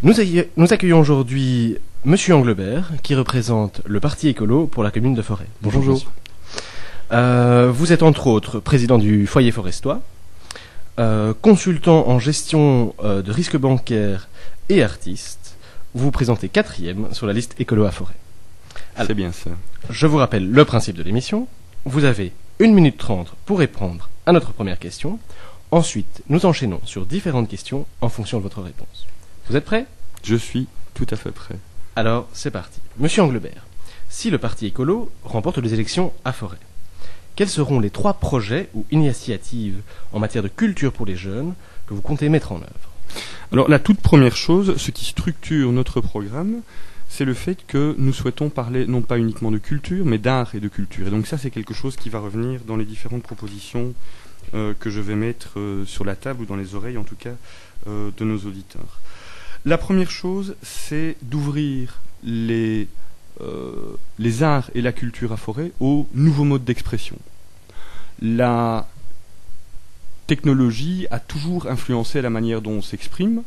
Nous accueillons aujourd'hui Monsieur Anglebert, qui représente le Parti écolo pour la commune de Forêt. Bonjour. Vous êtes entre autres président du foyer forestois, consultant en gestion de risques bancaires et artiste. Vous vous présentez 4e sur la liste écolo à Forêt. C'est bien ça. Je vous rappelle le principe de l'émission. Vous avez 1 minute 30 pour répondre à notre première question. Ensuite, nous enchaînons sur différentes questions en fonction de votre réponse. Vous êtes prêts ? Je suis tout à fait prêt. Alors, c'est parti. Monsieur Anglebert, si le Parti écolo remporte les élections à Forêt, quels seront les 3 projets ou initiatives en matière de culture pour les jeunes que vous comptez mettre en œuvre ? Alors, la toute première chose, ce qui structure notre programme, c'est le fait que nous souhaitons parler non pas uniquement de culture, mais d'art et de culture. Et donc ça, c'est quelque chose qui va revenir dans les différentes propositions que je vais mettre sur la table, ou dans les oreilles en tout cas, de nos auditeurs. La première chose, c'est d'ouvrir les arts et la culture à Forêt aux nouveaux modes d'expression. La technologie a toujours influencé la manière dont on s'exprime.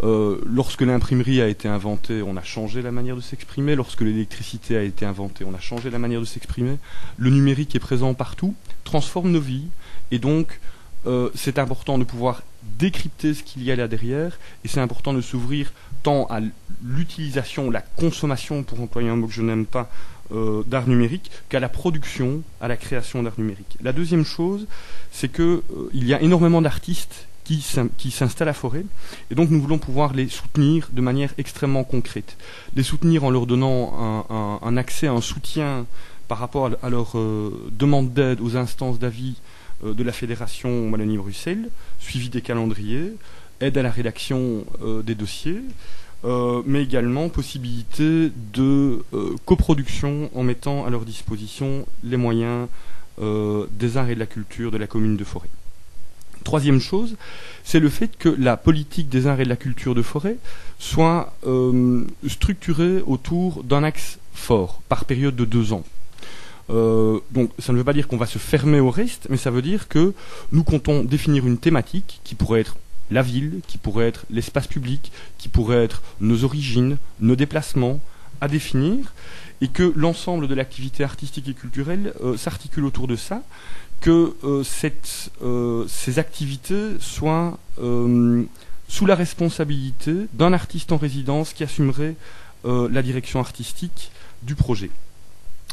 Lorsque l'imprimerie a été inventée, on a changé la manière de s'exprimer. Lorsque l'électricité a été inventée, on a changé la manière de s'exprimer. Le numérique est présent partout, transforme nos vies, et donc c'est important de pouvoir décrypter ce qu'il y a là derrière, et c'est important de s'ouvrir tant à l'utilisation, la consommation, pour employer un mot que je n'aime pas, d'art numérique, qu'à la production, à la création d'art numérique. La deuxième chose, c'est que il y a énormément d'artistes qui s'installent à Forêt, et donc nous voulons pouvoir les soutenir de manière extrêmement concrète. Les soutenir en leur donnant un accès, un soutien par rapport à leur demande d'aide aux instances d'avis de la Fédération Wallonie-Bruxelles, suivi des calendriers, aide à la rédaction des dossiers, mais également possibilité de coproduction en mettant à leur disposition les moyens des arts et de la culture de la commune de Forêt. Troisième chose, c'est le fait que la politique des arts et de la culture de Forêt soit structurée autour d'un axe fort, par période de 2 ans. Donc ça ne veut pas dire qu'on va se fermer au reste, mais ça veut dire que nous comptons définir une thématique qui pourrait être la ville, qui pourrait être l'espace public, qui pourrait être nos origines, nos déplacements à définir, et que l'ensemble de l'activité artistique et culturelle s'articule autour de ça, que ces activités soient sous la responsabilité d'un artiste en résidence qui assumerait la direction artistique du projet.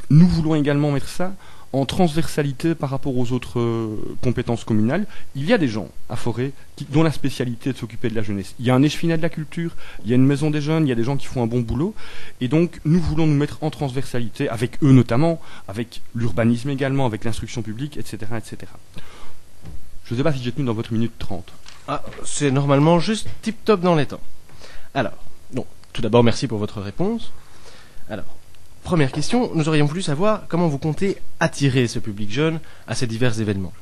Nous voulons également mettre ça en transversalité par rapport aux autres compétences communales. Il y a des gens à Forêt dont la spécialité est de s'occuper de la jeunesse. Il y a un échevinat de la culture, il y a une maison des jeunes, il y a des gens qui font un bon boulot. Et donc, nous voulons nous mettre en transversalité, avec eux notamment, avec l'urbanisme également, avec l'instruction publique, etc. etc. Je ne sais pas si j'ai tenu dans votre minute 30. Ah, c'est normalement juste tip-top dans les temps. Alors, tout d'abord, merci pour votre réponse. Alors, première question, nous aurions voulu savoir comment vous comptez attirer ce public jeune à ces divers événements.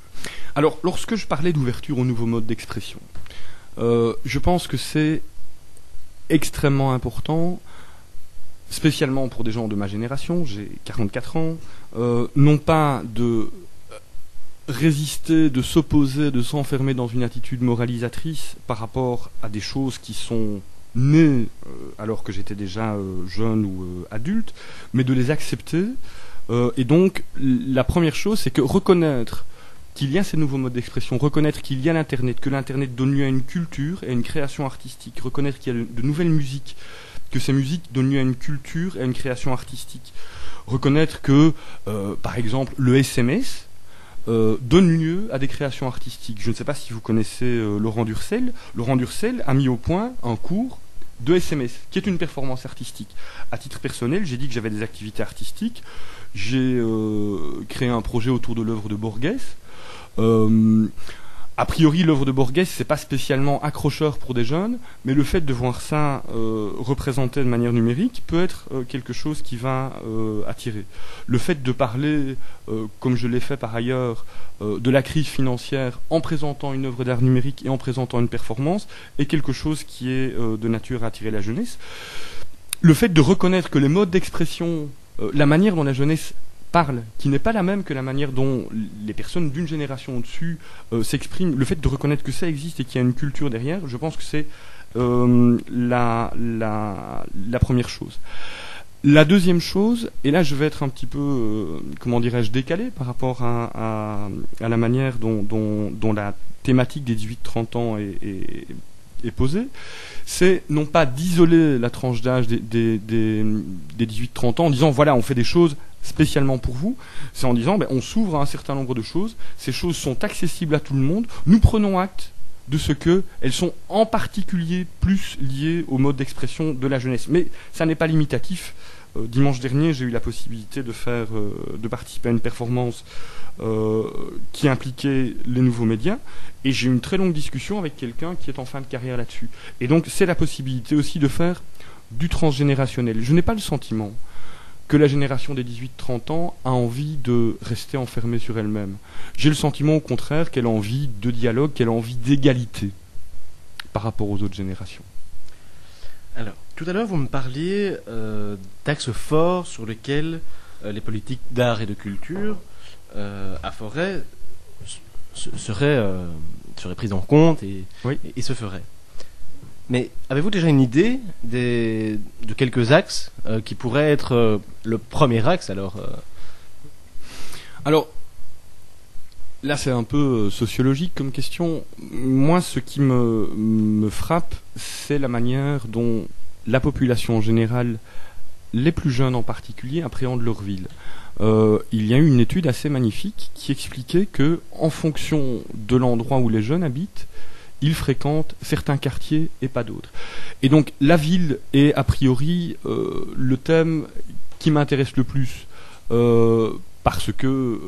Alors, lorsque je parlais d'ouverture aux nouveaux modes d'expression, je pense que c'est extrêmement important, spécialement pour des gens de ma génération, j'ai 44 ans, non pas de résister, de s'opposer, de s'enfermer dans une attitude moralisatrice par rapport à des choses qui sont nées alors que j'étais déjà jeune ou adulte, mais de les accepter. Et donc, la première chose, c'est que reconnaître qu'il y a ces nouveaux modes d'expression, reconnaître qu'il y a l'Internet, que l'Internet donne lieu à une culture et à une création artistique, reconnaître qu'il y a de nouvelles musiques, que ces musiques donnent lieu à une culture et à une création artistique, reconnaître que, par exemple, le SMS donne lieu à des créations artistiques. Je ne sais pas si vous connaissez Laurent Durcel. Laurent Durcel a mis au point un cours de SMS, qui est une performance artistique. À titre personnel, j'ai dit que j'avais des activités artistiques. J'ai créé un projet autour de l'œuvre de Borges. A priori, l'œuvre de Borges, c'est pas spécialement accrocheur pour des jeunes, mais le fait de voir ça représenté de manière numérique peut être quelque chose qui va attirer. Le fait de parler, comme je l'ai fait par ailleurs, de la crise financière en présentant une œuvre d'art numérique et en présentant une performance est quelque chose qui est de nature à attirer la jeunesse. Le fait de reconnaître que les modes d'expression, la manière dont la jeunesse parle, qui n'est pas la même que la manière dont les personnes d'une génération au-dessus s'expriment, le fait de reconnaître que ça existe et qu'il y a une culture derrière, je pense que c'est la première chose. La deuxième chose, et là je vais être un petit peu, comment dirais-je, décalé par rapport à la manière dont la thématique des 18-30 ans est posée, c'est non pas d'isoler la tranche d'âge des 18-30 ans en disant voilà, on fait des choses spécialement pour vous, c'est en disant on s'ouvre à un certain nombre de choses, ces choses sont accessibles à tout le monde, nous prenons acte de ce qu'elles sont en particulier plus liées au mode d'expression de la jeunesse. Mais ça n'est pas limitatif. Dimanche dernier, j'ai eu la possibilité de participer à une performance qui impliquait les nouveaux médias, et j'ai eu une très longue discussion avec quelqu'un qui est en fin de carrière là-dessus. Et donc c'est la possibilité aussi de faire du transgénérationnel. Je n'ai pas le sentiment que la génération des 18-30 ans a envie de rester enfermée sur elle-même. J'ai le sentiment au contraire qu'elle a envie de dialogue, qu'elle a envie d'égalité par rapport aux autres générations. Alors, tout à l'heure, vous me parliez d'axes forts sur lesquels les politiques d'art et de culture à Forêt seraient prises en compte et se feraient. Mais avez-vous déjà une idée de quelques axes qui pourraient être le premier axe alors là, c'est un peu sociologique comme question. Moi, ce qui me frappe, c'est la manière dont la population en général, les plus jeunes en particulier, appréhendent leur ville. Il y a eu une étude assez magnifique qui expliquait que, en fonction de l'endroit où les jeunes habitent, ils fréquentent certains quartiers et pas d'autres. Et donc, la ville est a priori le thème qui m'intéresse le plus. Parce que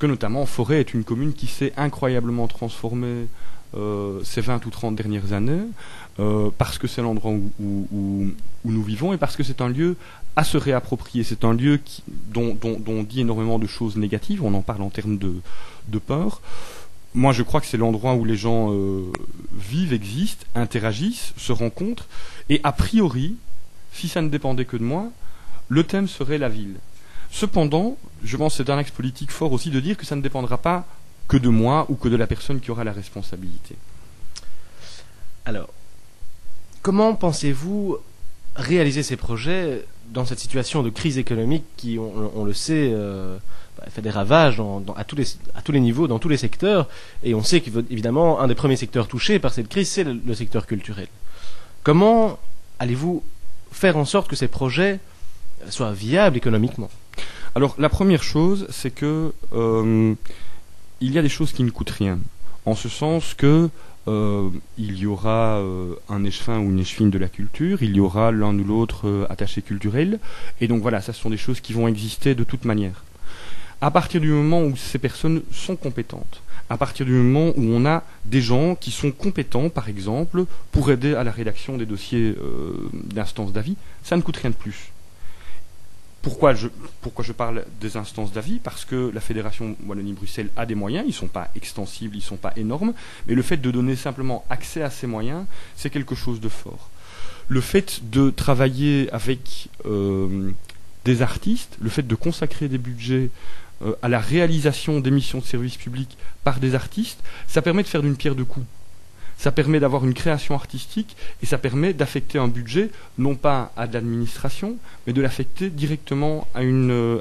notamment Forêt est une commune qui s'est incroyablement transformée ces 20 ou 30 dernières années, parce que c'est l'endroit où nous vivons et parce que c'est un lieu à se réapproprier. C'est un lieu dont on dit énormément de choses négatives, on en parle en termes de peur. Moi je crois que c'est l'endroit où les gens vivent, existent, interagissent, se rencontrent, et a priori, si ça ne dépendait que de moi, le thème serait la ville. Cependant, je pense que c'est un axe politique fort aussi de dire que ça ne dépendra pas que de moi ou que de la personne qui aura la responsabilité. Alors, comment pensez-vous réaliser ces projets dans cette situation de crise économique qui, on le sait, fait des ravages à tous les niveaux, dans tous les secteurs, et on sait qu'évidemment, un des premiers secteurs touchés par cette crise, c'est le secteur culturel. Comment allez-vous faire en sorte que ces projets soient viables économiquement ? Alors, la première chose, c'est que il y a des choses qui ne coûtent rien. En ce sens que il y aura un échevin ou une échevine de la culture, il y aura l'un ou l'autre attaché culturel, et donc voilà, ça ce sont des choses qui vont exister de toute manière. À partir du moment où ces personnes sont compétentes, à partir du moment où on a des gens qui sont compétents, par exemple, pour aider à la rédaction des dossiers d'instances d'avis, ça ne coûte rien de plus. Pourquoi je parle des instances d'avis ? Parce que la Fédération Wallonie-Bruxelles a des moyens, ils ne sont pas extensibles, ils ne sont pas énormes, mais le fait de donner simplement accès à ces moyens, c'est quelque chose de fort. Le fait de travailler avec des artistes, le fait de consacrer des budgets à la réalisation d'émissions de services publics par des artistes, ça permet de faire d'une pierre deux coups. Ça permet d'avoir une création artistique et ça permet d'affecter un budget, non pas à de l'administration, mais de l'affecter directement à une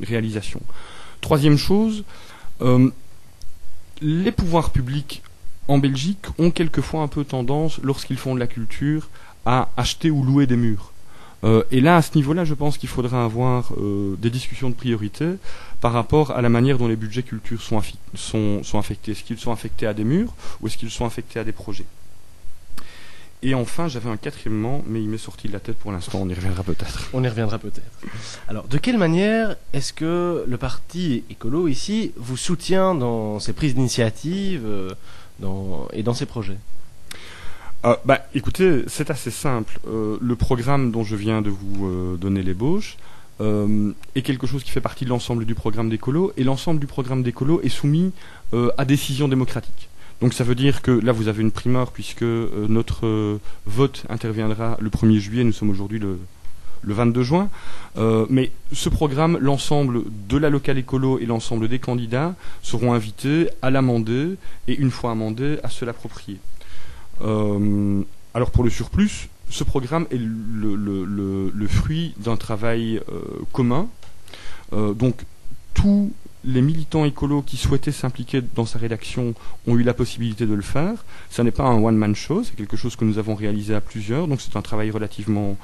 réalisation. Troisième chose, les pouvoirs publics en Belgique ont quelquefois un peu tendance, lorsqu'ils font de la culture, à acheter ou louer des murs. Et là, à ce niveau-là, je pense qu'il faudra avoir des discussions de priorité par rapport à la manière dont les budgets culture sont affectés. Est-ce qu'ils sont affectés à des murs ou est-ce qu'ils sont affectés à des projets ? Et enfin, j'avais un quatrièmement, mais il m'est sorti de la tête pour l'instant, on y reviendra peut-être. On y reviendra peut-être. Alors, de quelle manière est-ce que le parti écolo ici vous soutient dans ses prises d'initiative et dans ses projets ? Écoutez, c'est assez simple. Le programme dont je viens de vous donner l'ébauche est quelque chose qui fait partie de l'ensemble du programme d'écolo, et l'ensemble du programme d'écolo est soumis à décision démocratique. Donc ça veut dire que là vous avez une primeur puisque notre vote interviendra le 1er juillet, nous sommes aujourd'hui le 22 juin, mais ce programme, l'ensemble de la locale écolo et l'ensemble des candidats seront invités à l'amender et une fois amendé à se l'approprier. Alors pour le surplus, ce programme est le fruit d'un travail commun. Donc tous les militants écolos qui souhaitaient s'impliquer dans sa rédaction ont eu la possibilité de le faire. Ce n'est pas un one-man show, c'est quelque chose que nous avons réalisé à plusieurs, donc c'est un travail relativement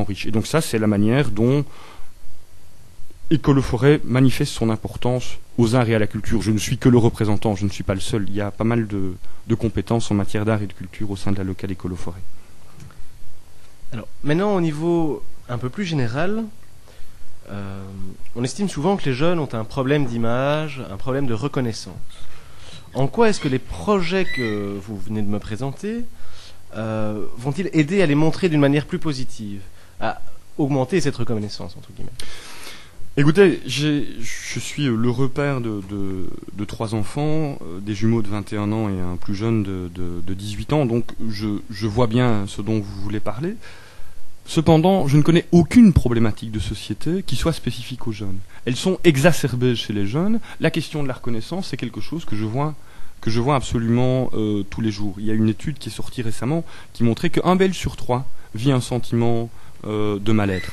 riche. Et donc ça, c'est la manière dont Écolo-Forêt manifeste son importance aux arts et à la culture. Je ne suis que le représentant, je ne suis pas le seul. Il y a pas mal de compétences en matière d'art et de culture au sein de la locale Écolo-Forêt. Alors, maintenant, au niveau un peu plus général, on estime souvent que les jeunes ont un problème d'image, un problème de reconnaissance. En quoi est-ce que les projets que vous venez de me présenter vont-ils aider à les montrer d'une manière plus positive, à augmenter cette reconnaissance, entre guillemets? Écoutez, je suis l'heureux père de 3 enfants, des jumeaux de 21 ans et un plus jeune de 18 ans, donc je vois bien ce dont vous voulez parler. Cependant, je ne connais aucune problématique de société qui soit spécifique aux jeunes. Elles sont exacerbées chez les jeunes. La question de la reconnaissance, c'est quelque chose que je vois absolument tous les jours. Il y a une étude qui est sortie récemment qui montrait qu'un Belge sur 3 vit un sentiment de mal-être.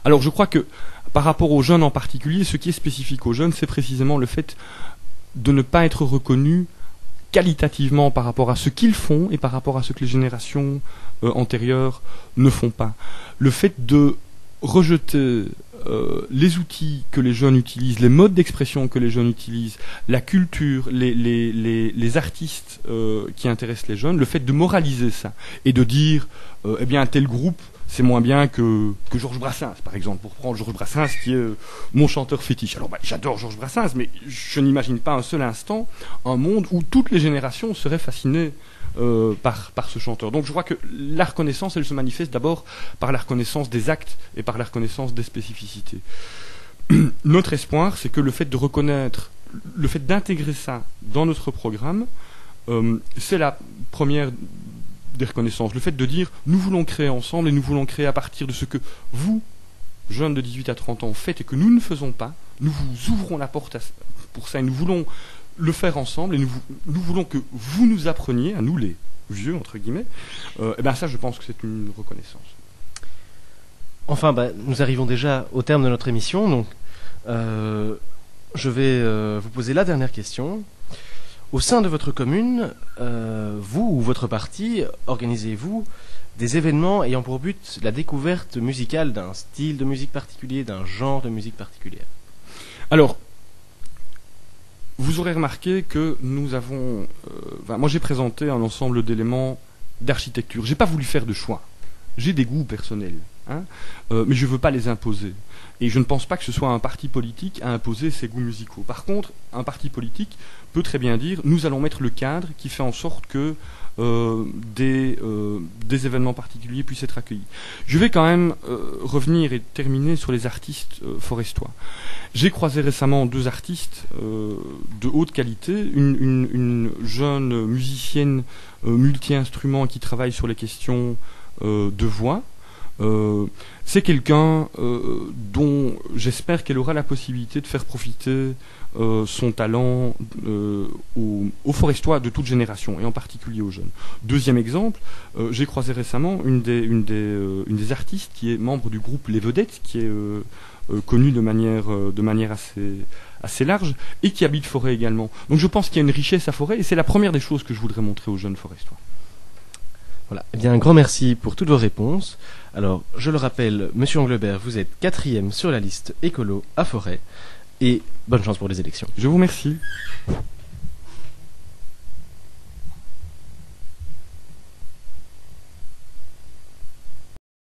Alors je crois que par rapport aux jeunes en particulier, ce qui est spécifique aux jeunes, c'est précisément le fait de ne pas être reconnus qualitativement par rapport à ce qu'ils font et par rapport à ce que les générations antérieures ne font pas. Le fait de rejeter les outils que les jeunes utilisent, les modes d'expression que les jeunes utilisent, la culture, les artistes qui intéressent les jeunes, le fait de moraliser ça et de dire eh bien tel groupe c'est moins bien que Georges Brassens, par exemple, pour prendre Georges Brassens qui est mon chanteur fétiche. Alors j'adore Georges Brassens, mais je n'imagine pas un seul instant un monde où toutes les générations seraient fascinées par ce chanteur. Donc je crois que la reconnaissance, elle se manifeste d'abord par la reconnaissance des actes et par la reconnaissance des spécificités. Notre espoir, c'est que le fait de reconnaître, le fait d'intégrer ça dans notre programme, c'est la première des reconnaissances. Le fait de dire nous voulons créer ensemble et nous voulons créer à partir de ce que vous, jeunes de 18 à 30 ans, faites et que nous ne faisons pas, nous vous ouvrons la porte pour ça et nous voulons le faire ensemble et nous voulons que vous nous appreniez, à nous les vieux, entre guillemets, et bien ça je pense que c'est une reconnaissance. Enfin, nous arrivons déjà au terme de notre émission, donc je vais vous poser la dernière question. Au sein de votre commune, vous ou votre parti, organisez-vous des événements ayant pour but la découverte musicale d'un style de musique particulier, d'un genre de musique particulière? Alors, vous aurez remarqué que nous avons... moi j'ai présenté un ensemble d'éléments d'architecture. J'ai pas voulu faire de choix. J'ai des goûts personnels, mais je veux pas les imposer. Et je ne pense pas que ce soit un parti politique à imposer ses goûts musicaux. Par contre, un parti politique peut très bien dire nous allons mettre le cadre qui fait en sorte que des événements particuliers puissent être accueillis. Je vais quand même revenir et terminer sur les artistes forestois. J'ai croisé récemment 2 artistes de haute qualité, une jeune musicienne multi-instruments qui travaille sur les questions de voix. C'est quelqu'un dont j'espère qu'elle aura la possibilité de faire profiter son talent aux forestois de toute génération, et en particulier aux jeunes. Deuxième exemple, j'ai croisé récemment une des artistes qui est membre du groupe Les Vedettes, qui est connue de manière assez large, et qui habite Forêt également. Donc je pense qu'il y a une richesse à Forêt, et c'est la première des choses que je voudrais montrer aux jeunes forestois. Voilà. Eh bien, un grand merci pour toutes vos réponses. Alors, je le rappelle, Monsieur Anglebert, vous êtes 4e sur la liste écolo à Forêt, et bonne chance pour les élections. Je vous remercie.